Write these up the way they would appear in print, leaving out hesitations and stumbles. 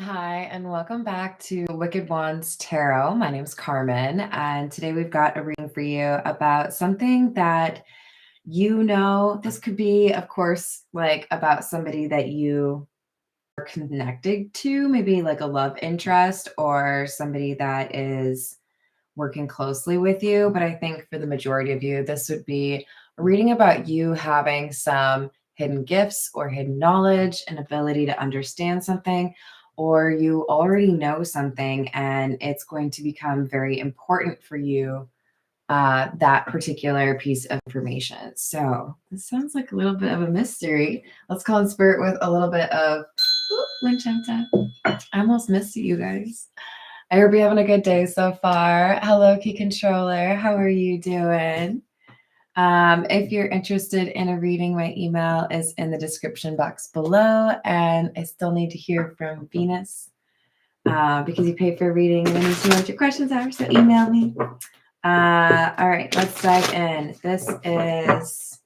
Hi, and welcome back to Wicked Wands Tarot. My name's Carmen, and today we've got a reading for you about something that this could be, of course, like about somebody that you are connected to, maybe like a love interest or somebody that is working closely with you. But I think for the majority of you, this would be a reading about you having some hidden gifts or hidden knowledge and ability to understand something, or you already know something and it's going to become very important for you, that particular piece of information. So this sounds like a little bit of a mystery. Let's call in spirit with a little bit of Winchenta. I almost missed you guys. I hope you're having a good day so far. Hello, Key Controller. How are you doing? If you're interested in a reading, my email is in the description box below. And I still need to hear from Venus because you paid for a reading and I need to know what your questions are. So email me. All right, let's dive in. This is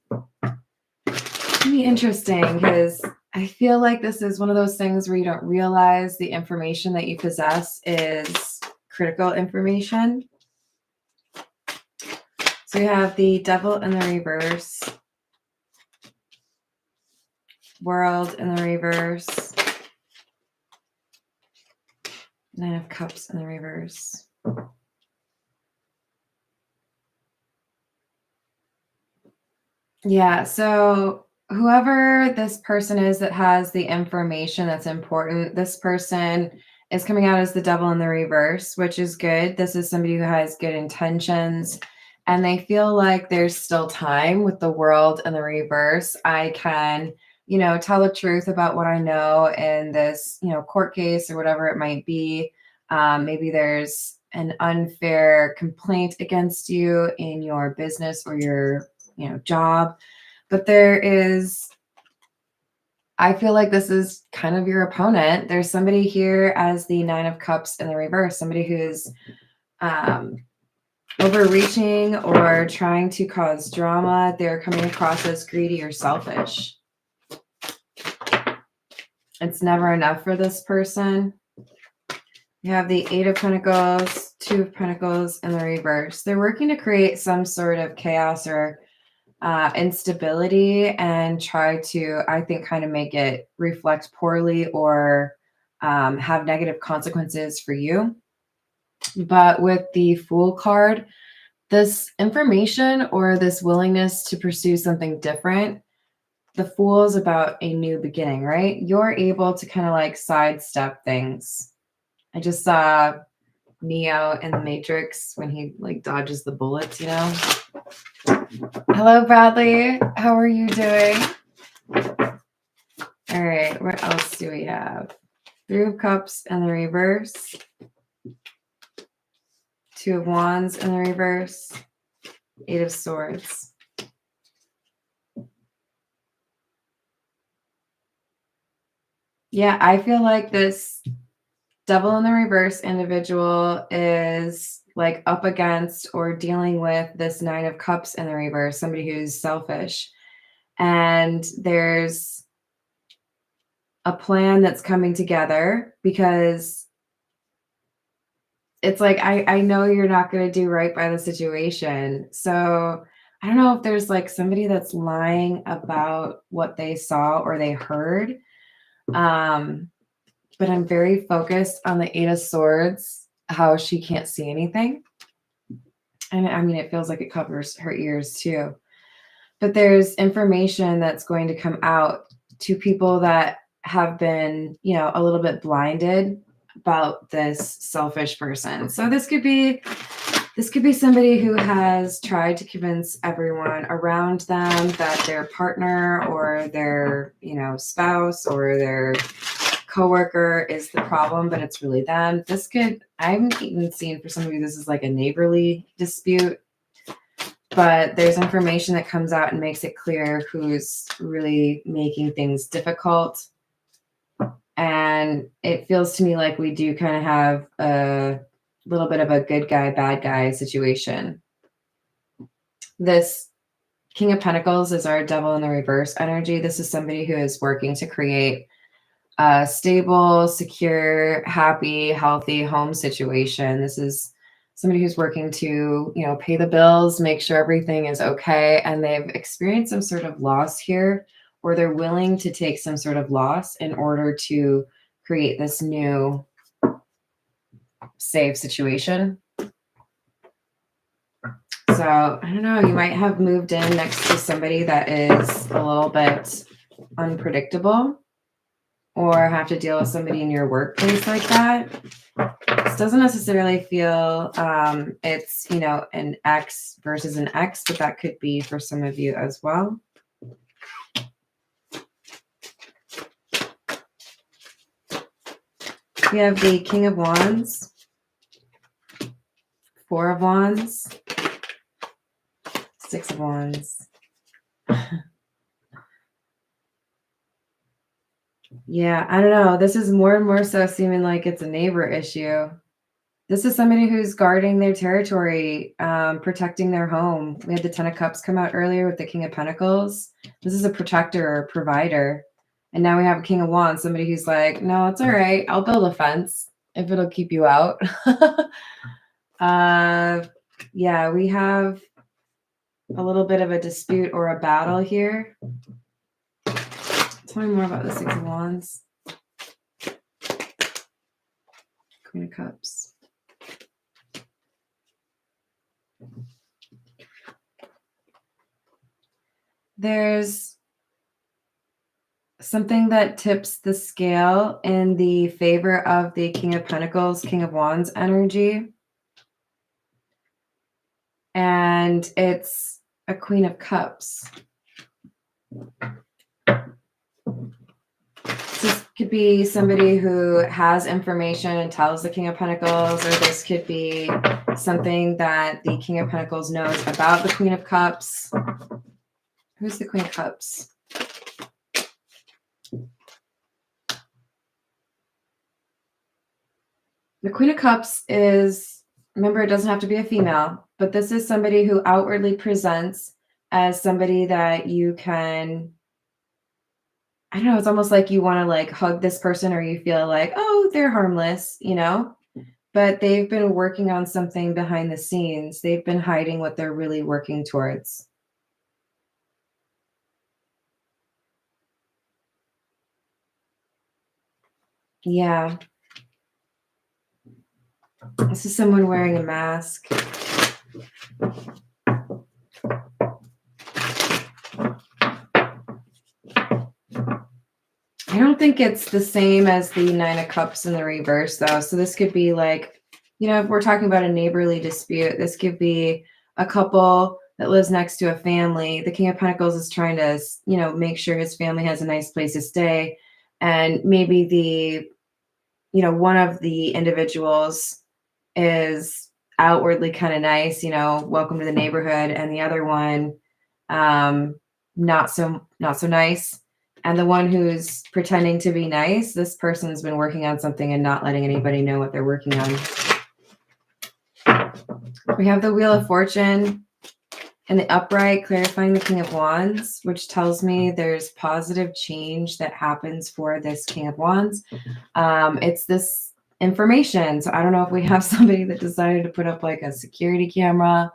pretty interesting because I feel like this is one of those things where you don't realize the information that you possess is critical information. So you have the Devil in the reverse, World in the reverse, Nine of Cups in the reverse. Yeah, so whoever this person is that has the information that's important, this person is coming out as the Devil in the reverse, which is good. This is somebody who has good intentions and they feel like there's still time with the World in the reverse. I can, tell the truth about what I know in this, court case or whatever it might be. Maybe there's an unfair complaint against you in your business or your job, but I feel like this is kind of your opponent. There's somebody here as the Nine of Cups in the reverse, somebody who's overreaching or trying to cause drama. They're coming across as greedy or selfish. It's never enough for this person. You have the Eight of Pentacles, Two of Pentacles in the reverse. They're working to create some sort of chaos or instability and try to, I think, kind of make it reflect poorly or have negative consequences for you. But with the Fool card, this information or this willingness to pursue something different, the Fool is about a new beginning, right? You're able to kind of like sidestep things. I just saw Neo in the Matrix when he like dodges the bullets, Hello, Bradley. How are you doing? All right, what else do we have? Three of Cups in the reverse. Two of Wands in the reverse. Eight of Swords. Yeah, I feel like this Devil in the reverse individual is like up against or dealing with this Nine of Cups in the reverse, somebody who's selfish. And there's a plan that's coming together because it's like, I know you're not going to do right by the situation. So I don't know if there's like somebody that's lying about what they saw or they heard. But I'm very focused on the Eight of Swords, how she can't see anything. And I mean, it feels like it covers her ears too. But there's information that's going to come out to people that have been, a little bit blinded about this selfish person. So this could be somebody who has tried to convince everyone around them that their partner or their, spouse or their coworker is the problem, but it's really them. I'm even seeing for somebody, this is like a neighborly dispute, but there's information that comes out and makes it clear who's really making things difficult. And it feels to me like we do kind of have a little bit of a good guy, bad guy situation. This King of Pentacles is our Devil in the reverse energy. This is somebody who is working to create a stable, secure, happy, healthy home situation. This is somebody who's working to, pay the bills, make sure everything is okay, and they've experienced some sort of loss here, or they're willing to take some sort of loss in order to create this new safe situation. So I don't know, you might have moved in next to somebody that is a little bit unpredictable, or have to deal with somebody in your workplace like that. This doesn't necessarily feel it's, an X versus an X, but that could be for some of you as well. We have the King of Wands, Four of Wands, Six of Wands. Yeah, I don't know. This is more and more so seeming like it's a neighbor issue. This is somebody who's guarding their territory, protecting their home. We had the Ten of Cups come out earlier with the King of Pentacles. This is a protector or provider. And now we have a King of Wands, somebody who's like, no, it's all right. I'll build a fence if it'll keep you out. Yeah, we have a little bit of a dispute or a battle here. Tell me more about the Six of Wands. Queen of Cups. There's something that tips the scale in the favor of the King of Pentacles, King of Wands energy. And it's a Queen of Cups. This could be somebody who has information and tells the King of Pentacles, or this could be something that the King of Pentacles knows about the Queen of Cups. Who's the Queen of Cups? The Queen of Cups is, remember, it doesn't have to be a female, but this is somebody who outwardly presents as somebody that you can, I don't know, it's almost like you want to like hug this person, or you feel like, oh, they're harmless, but they've been working on something behind the scenes. They've been hiding what they're really working towards. Yeah. This is someone wearing a mask. I don't think it's the same as the Nine of Cups in the reverse, though. So this could be like, if we're talking about a neighborly dispute, this could be a couple that lives next to a family. The King of Pentacles is trying to, make sure his family has a nice place to stay. And maybe one of the individuals is outwardly kind of nice, welcome to the neighborhood. And the other one, not so nice. And the one who's pretending to be nice, this person's been working on something and not letting anybody know what they're working on. We have the Wheel of Fortune in the upright, clarifying the King of Wands, which tells me there's positive change that happens for this King of Wands. It's this information. So I don't know if we have somebody that decided to put up like a security camera,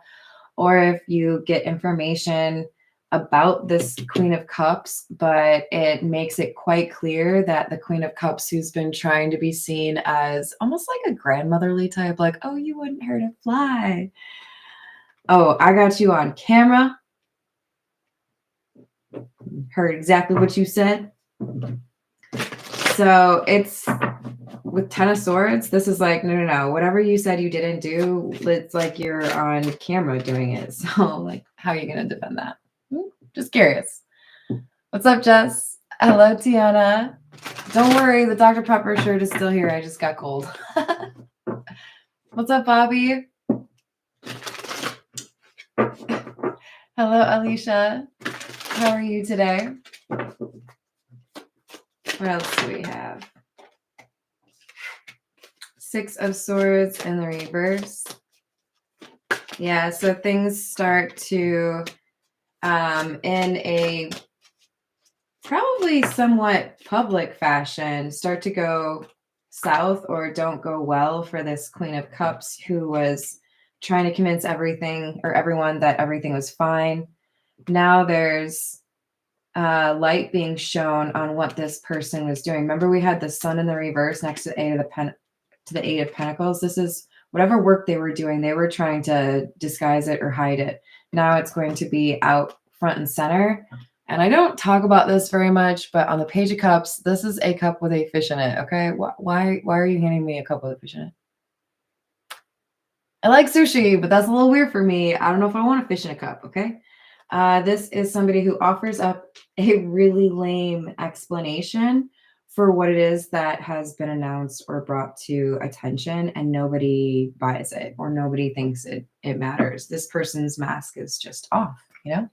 or if you get information about this Queen of Cups, but it makes it quite clear that the Queen of Cups, who's been trying to be seen as almost like a grandmotherly type, like, oh, you wouldn't hurt a fly. Oh, I got you on camera. Heard exactly what you said. So it's with Ten of Swords. This is like, no. Whatever you said you didn't do, it's like you're on camera doing it. So like, how are you going to defend that? Just curious. What's up, Jess? Hello, Tiana. Don't worry, the Dr. Pepper shirt is still here. I just got cold. What's up, Bobby? Hello, Alicia. How are you today? What else do we have? Six of Swords in the reverse. Yeah, so things start to, in a probably hopefully somewhat public fashion start to go south or don't go well for this Queen of Cups who was trying to convince everything or everyone that everything was fine. Now there's light being shown on what this person was doing. Remember, we had the Sun in the reverse next to the Eight of Pentacles. This is whatever work they were doing. They were trying to disguise it or hide it. Now it's going to be out front and center. And I don't talk about this very much, but on the Page of Cups, this is a cup with a fish in it. Okay, why are you handing me a cup with a fish in it? I like sushi, but that's a little weird for me. I don't know if I want a fish in a cup. Okay. This is somebody who offers up a really lame explanation for what it is that has been announced or brought to attention, and nobody buys it or nobody thinks it matters. This person's mask is just off, you know?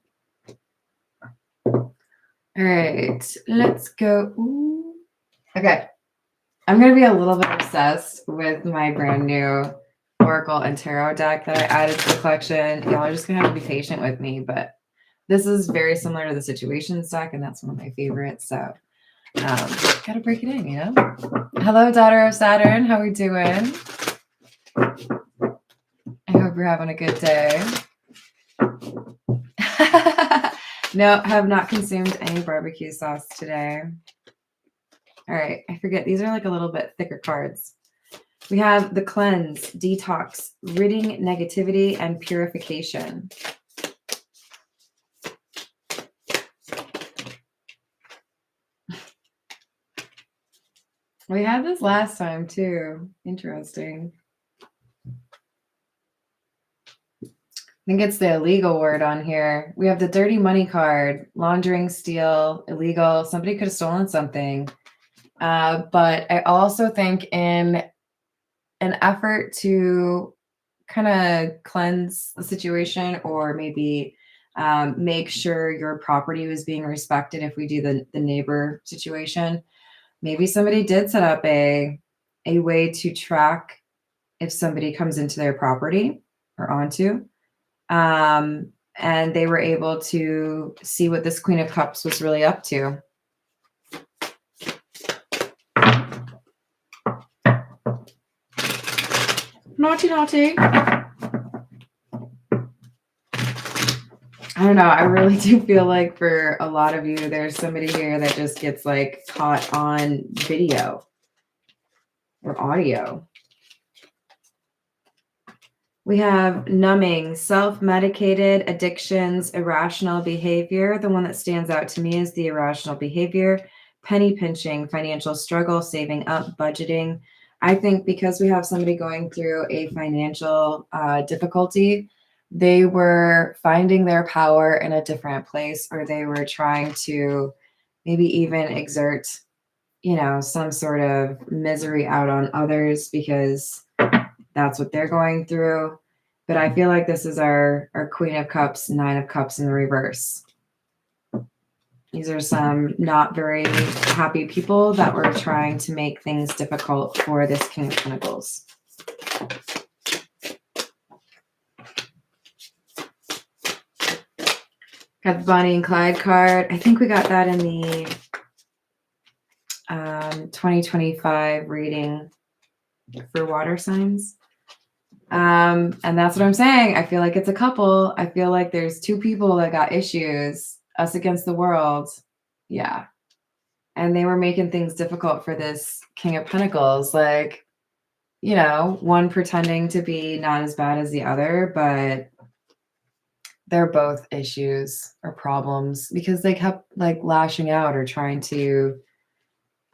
All right, let's go. Ooh. Okay. I'm going to be a little bit obsessed with my brand new Oracle and Tarot deck that I added to the collection. Y'all are just going to have to be patient with me, but this is very similar to the Situations deck, and that's one of my favorites. So, gotta break it in, you know? Hello, daughter of Saturn. How are we doing? I hope you're having a good day. No, have not consumed any barbecue sauce today. All right, I forget. These are like a little bit thicker cards. We have the cleanse, detox, ridding negativity, and purification. We had this last time too. Interesting. I think it's the illegal word on here. We have the dirty money card, laundering, steal, illegal. Somebody could have stolen something. But I also think in an effort to kind of cleanse the situation or maybe make sure your property was being respected if we do the neighbor situation, maybe somebody did set up a way to track if somebody comes into their property or onto. And they were able to see what this Queen of Cups was really up to. Naughty, naughty. I don't know. I really do feel like for a lot of you, there's somebody here that just gets like caught on video or audio. We have numbing, self-medicated, addictions, irrational behavior. The one that stands out to me is the irrational behavior, penny pinching, financial struggle, saving up, budgeting. I think because we have somebody going through a financial difficulty, they were finding their power in a different place, or they were trying to maybe even exert, you know, some sort of misery out on others because that's what they're going through. But I feel like this is our Queen of Cups, Nine of Cups in the reverse. These are some not very happy people that were trying to make things difficult for this King of Pentacles. Got the Bonnie and Clyde card. I think we got that in the 2025 reading for water signs. And that's what I'm saying. I feel like it's a couple. I feel like there's two people that got issues, us against the world. Yeah. And they were making things difficult for this King of Pentacles. Like, you know, one pretending to be not as bad as the other, but they're both issues or problems because they kept like lashing out or trying to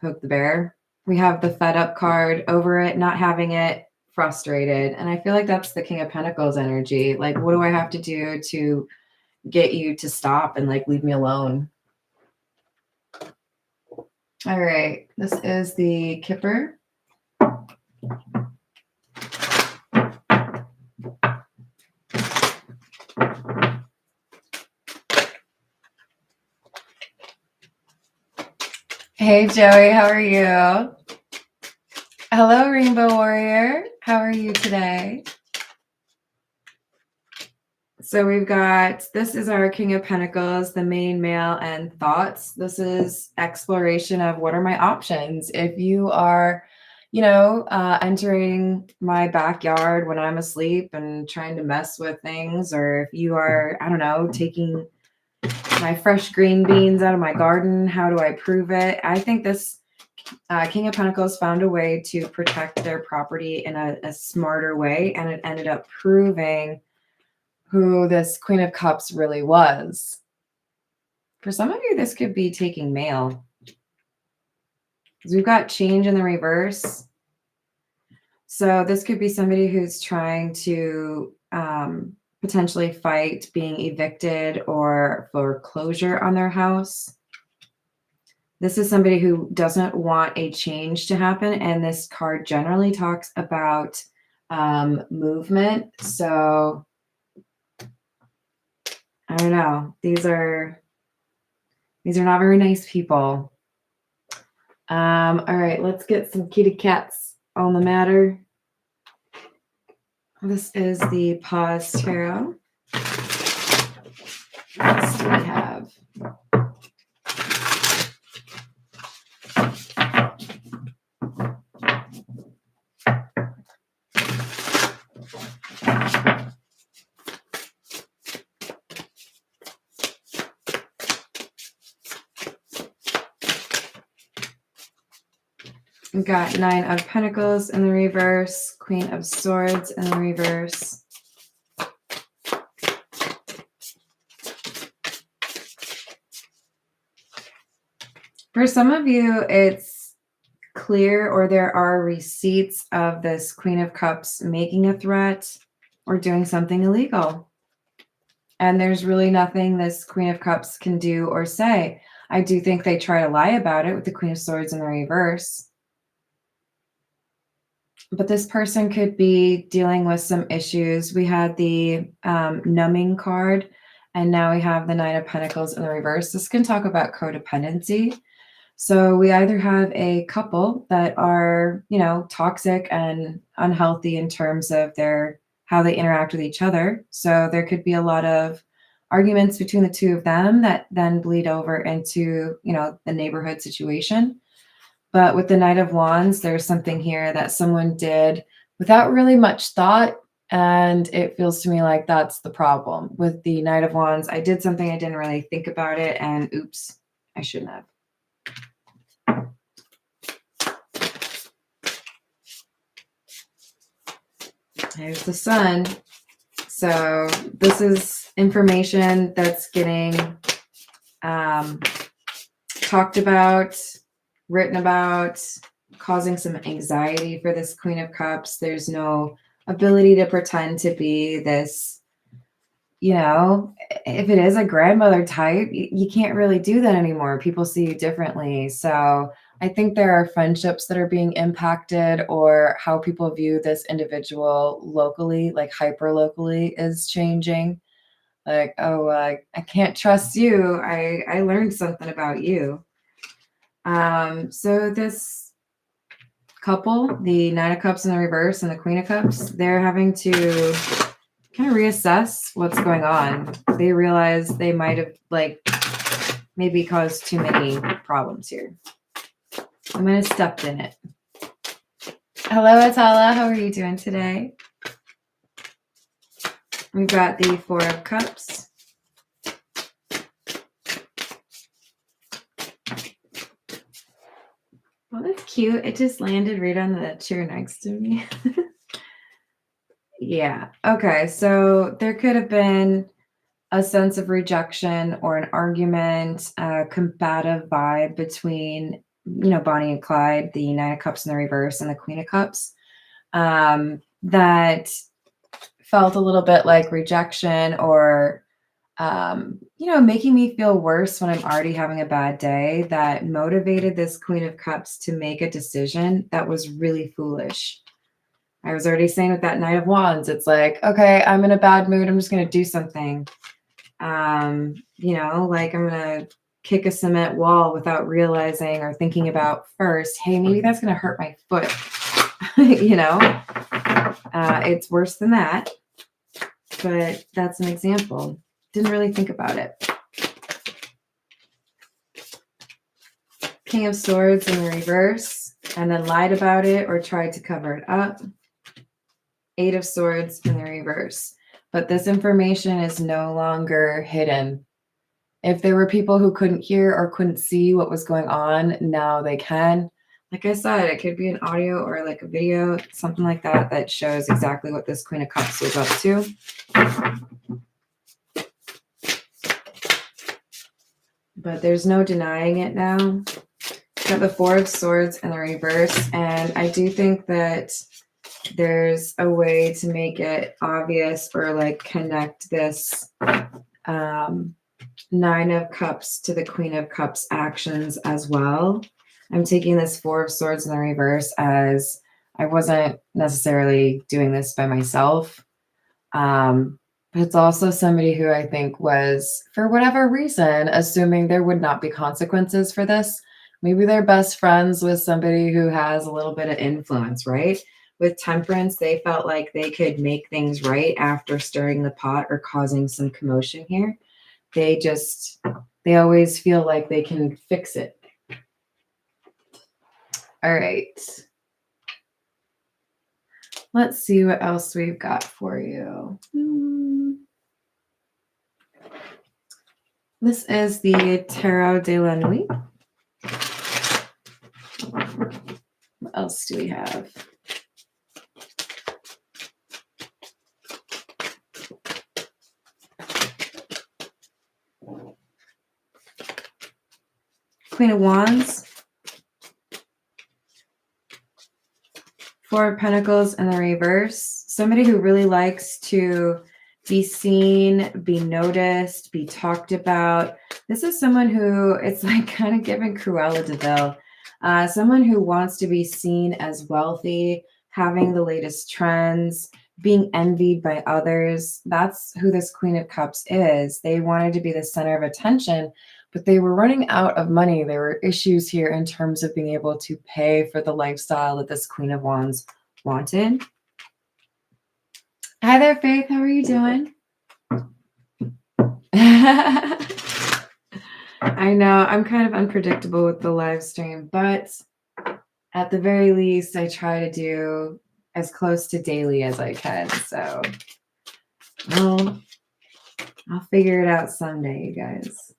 poke the bear. We have the fed up card, over it, not having it, frustrated. And I feel like that's the King of Pentacles energy. Like, what do I have to do to get you to stop and like leave me alone? All right, this is the Kipper. Hey Joey, how are you? Hello Rainbow Warrior, how are you today? So we've got, this is our King of Pentacles, the main male, and thoughts. This is exploration of what are my options. If you are, entering my backyard when I'm asleep and trying to mess with things, or if you are, I don't know, taking my fresh green beans out of my garden, how do I prove it? I think this King of Pentacles found a way to protect their property in a smarter way, and it ended up proving who this Queen of Cups really was. For some of you, this could be taking mail. Because we've got change in the reverse. So this could be somebody who's trying to potentially fight being evicted or foreclosure on their house. This is somebody who doesn't want a change to happen. And this card generally talks about movement. So I don't know. These are not very nice people. All right, let's get some kitty cats on the matter. This is the Pause Tarot. What do we have? We've got Nine of Pentacles in the reverse, Queen of Swords in the reverse. For some of you, it's clear, or there are receipts of this Queen of Cups making a threat or doing something illegal. And there's really nothing this Queen of Cups can do or say. I do think they try to lie about it with the Queen of Swords in the reverse. But this person could be dealing with some issues. We had the numbing card, and now we have the Nine of Pentacles in the reverse. This can talk about codependency. So we either have a couple that are, toxic and unhealthy in terms of how they interact with each other. So there could be a lot of arguments between the two of them that then bleed over into, the neighborhood situation. But with the Knight of Wands, there's something here that someone did without really much thought. And it feels to me like that's the problem. With the Knight of Wands, I did something, I didn't really think about it. And oops, I shouldn't have. There's the Sun. So this is information that's getting talked about, written about, causing some anxiety for this Queen of Cups. There's no ability to pretend to be this, if it is a grandmother type, you can't really do that anymore. People see you differently. So I think there are friendships that are being impacted, or how people view this individual locally, like hyper locally, is changing. Like, oh, I can't trust you. I learned something about you. So this couple, the Nine of Cups in the reverse and the Queen of Cups, they're having to kind of reassess what's going on. They realize they might have maybe caused too many problems here. I'm going to step in it. Hello, Atala. How are you doing today? We've got the Four of Cups. Oh, that's cute. It just landed right on the chair next to me. Yeah. Okay. So there could have been a sense of rejection or an argument, a combative vibe between, Bonnie and Clyde, the Nine of Cups in the reverse and the Queen of Cups, that felt a little bit like rejection, or making me feel worse when I'm already having a bad day, that motivated this Queen of Cups to make a decision that was really foolish. I was already saying with that Knight of Wands, it's like, okay, I'm in a bad mood. I'm just going to do something. I'm going to kick a cement wall without realizing or thinking about first, hey, maybe that's going to hurt my foot. It's worse than that. but that's an example. Didn't really think about it. King of Swords in the reverse, and then lied about it or tried to cover it up. Eight of Swords in the reverse. But this information is no longer hidden. If there were people who couldn't hear or couldn't see what was going on, now they can. Like I said, it could be an audio or like a video, something like that, that shows exactly what this Queen of Cups was up to. But there's no denying it now. Got the Four of Swords in the reverse, and I do think that there's a way to make it obvious or like connect this Nine of Cups to the Queen of Cups actions as well. I'm taking this Four of Swords in the reverse as I wasn't necessarily doing this by myself. But it's also somebody who I think was, for whatever reason, assuming there would not be consequences for this. Maybe they're best friends with somebody who has a little bit of influence, right? With Temperance, they felt like they could make things right after stirring the pot or causing some commotion here. They always feel like they can fix it. All right. Let's see what else we've got for you. This is the Tarot de la Nuit. What else do we have? Queen of Wands. Four of Pentacles in the reverse. Somebody who really likes to be seen, be noticed, be talked about. This is someone who, it's like kind of giving Cruella de Vil. Someone who wants to be seen as wealthy, having the latest trends, being envied by others. That's who this Queen of Cups is. They wanted to be the center of attention, but they were running out of money. There were issues here in terms of being able to pay for the lifestyle that this Queen of Wands wanted. Hi there, Faith. How are you doing? I know I'm kind of unpredictable with the live stream, but at the very least, I try to do as close to daily as I can. So I'll figure it out someday, you guys.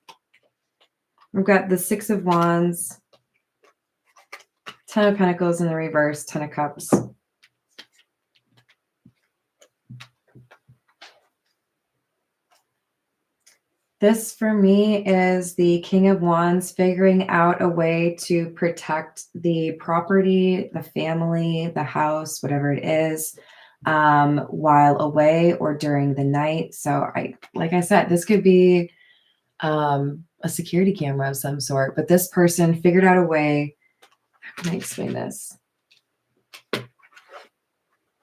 We've got the Six of Wands, Ten of Pentacles in the reverse, Ten of Cups. This for me is the King of Wands figuring out a way to protect the property, the family, the house, whatever it is, while away or during the night. So like I said, this could be a security camera of some sort, but this person figured out a way. How can I explain this?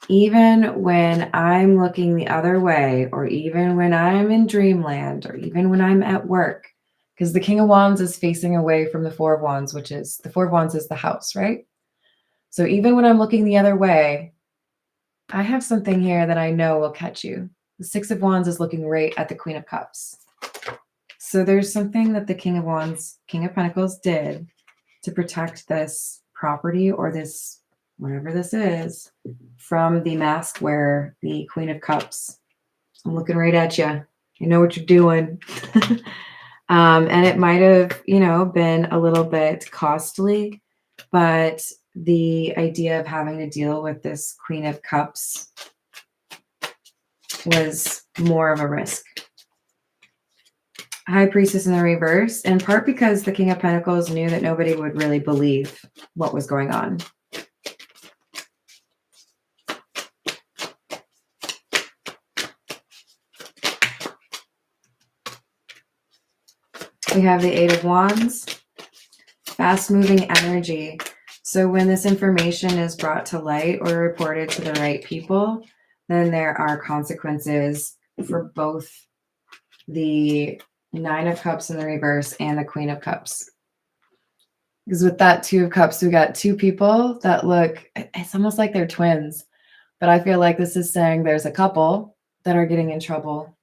Even when I'm looking the other way, or even when I'm in dreamland, or even when I'm at work, because the King of Wands is facing away from the Four of Wands, which is, the Four of Wands is the house, right? So even when I'm looking the other way, I have something here that I know will catch you. The Six of Wands is looking right at the Queen of Cups. So there's something that the King of Wands, King of Pentacles did to protect this property or this, whatever this is, from the mask wearer, the Queen of Cups. I'm looking right at you. You know what you're doing. And it might have, been a little bit costly, but the idea of having to deal with this Queen of Cups was more of a risk. High Priestess in the reverse, in part because the King of Pentacles knew that nobody would really believe what was going on. We have the Eight of Wands, fast-moving energy. So when this information is brought to light or reported to the right people, then there are consequences for both the Nine of Cups in the reverse and the Queen of Cups. Because with that Two of Cups, we got two people that look, it's almost like they're twins. But I feel like this is saying there's a couple that are getting in trouble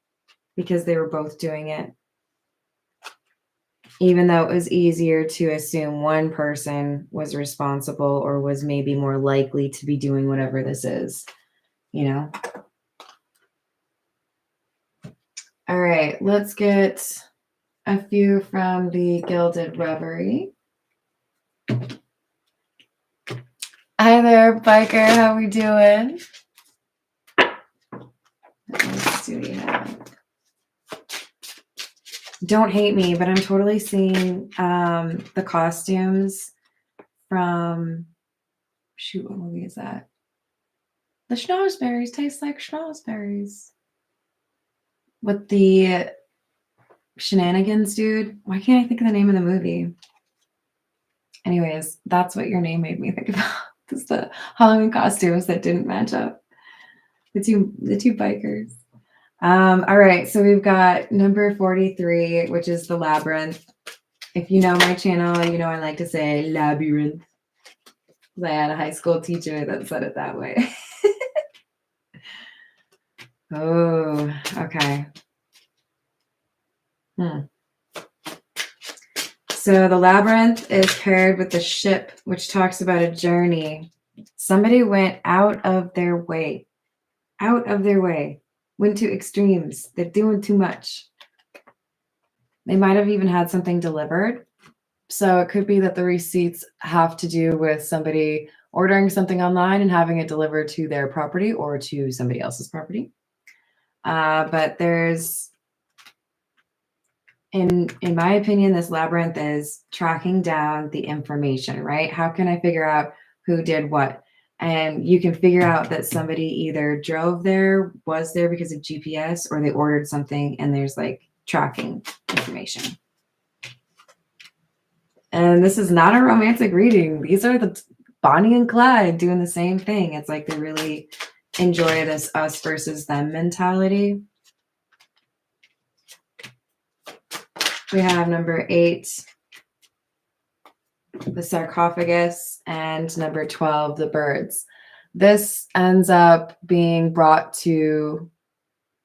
because they were both doing it. Even though it was easier to assume one person was responsible or was maybe more likely to be doing whatever this is, you know? All right, let's get a few from the Gilded Reverie. Hi there, Biker. How we doing? What else do we have? Don't hate me, but I'm totally seeing the costumes from, shoot, what movie is that? The schnozberries taste like schnozberries. With the shenanigans dude. Why can't I think of the name of the movie? Anyways, that's what your name made me think about. Just the Halloween costumes that didn't match up. The two bikers. All right, so we've got number 43, which is the labyrinth. If you know my channel, you know I like to say labyrinth. I had a high school teacher that said it that way. Oh, okay. So the labyrinth is paired with the ship, which talks about a journey. Somebody went out of their way, went to extremes. They're doing too much. They might have even had something delivered. So it could be that the receipts have to do with somebody ordering something online and having it delivered to their property or to somebody else's property. But there's, in my opinion, this labyrinth is tracking down the information, right? How can I figure out who did what? And you can figure out that somebody either drove there, was there because of GPS, or they ordered something and there's like tracking information. And this is not a romantic reading. These are the Bonnie and Clyde doing the same thing. It's like they really enjoy this us versus them mentality. We have number 8, the sarcophagus, and number 12, the birds. This ends up being brought to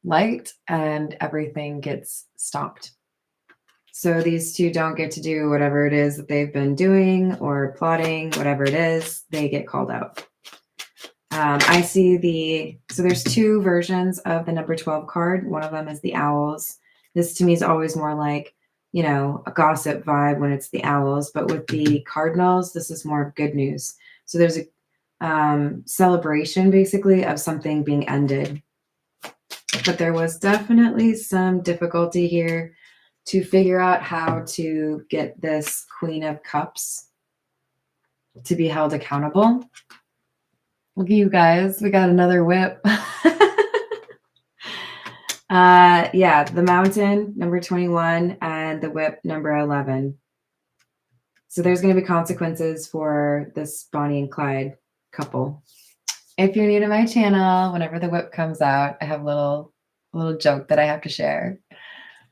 light and everything gets stopped. So these two don't get to do whatever it is that they've been doing or plotting, whatever it is, they get called out. I see so there's 2 versions of the number 12 card. One of them is the owls. This to me is always more like, you know, a gossip vibe when it's the owls, but with the cardinals, this is more of good news. So there's a celebration basically of something being ended. But there was definitely some difficulty here to figure out how to get this Queen of Cups to be held accountable. Look at you guys. We got another whip. Yeah, the mountain, number 21, and the whip, number 11. So there's going to be consequences for this Bonnie and Clyde couple. If you're new to my channel, whenever the whip comes out, I have a little joke that I have to share.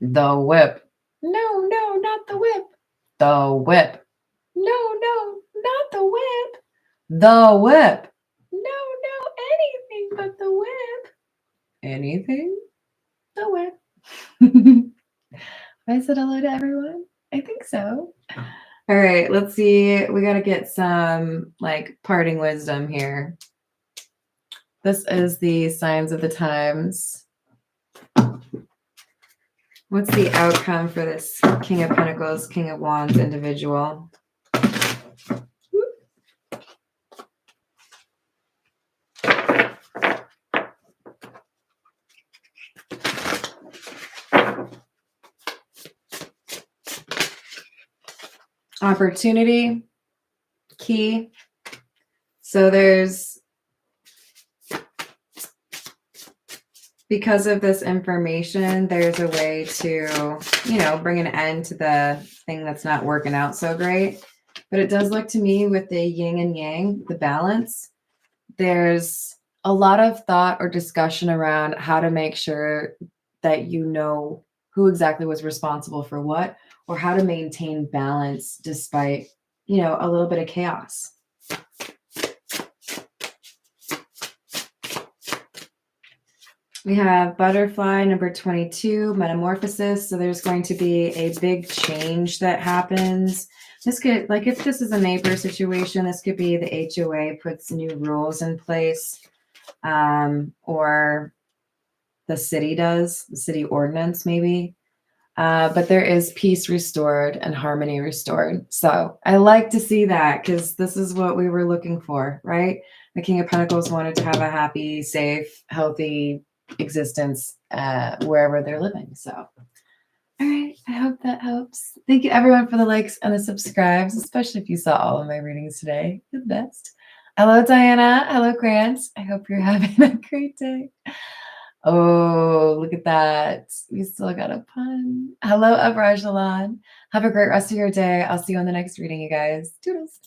The whip. No, not the whip. The whip. No, not the whip. The whip. No, anything but the whip. Anything? The whip. I said hello to everyone? I think so. All right, let's see. We got to get some like parting wisdom here. This is the signs of the times. What's the outcome for this King of Pentacles, King of Wands individual? Opportunity, key. So there's, because of this information, there's a way to, you know, bring an end to the thing that's not working out so great. But it does look to me with the yin and yang, the balance, there's a lot of thought or discussion around how to make sure that you know who exactly was responsible for what, or how to maintain balance despite, you know, a little bit of chaos. We have butterfly number 22, metamorphosis. So there's going to be a big change that happens. This could, like, if this is a neighbor situation, this could be the HOA puts new rules in place, or the city does, the city ordinance maybe. But there is peace restored and harmony restored. So I like to see that because this is what we were looking for, right? The King of Pentacles wanted to have a happy, safe, healthy existence wherever they're living. So, all right. I hope that helps. Thank you, everyone, for the likes and the subscribes, especially if you saw all of my readings today. You're the best. Hello, Diana. Hello, Grant. I hope you're having a great day. Oh, look at that. We still got a pun. Hello, Abrajalan. Have a great rest of your day. I'll see you on the next reading, you guys. Toodles.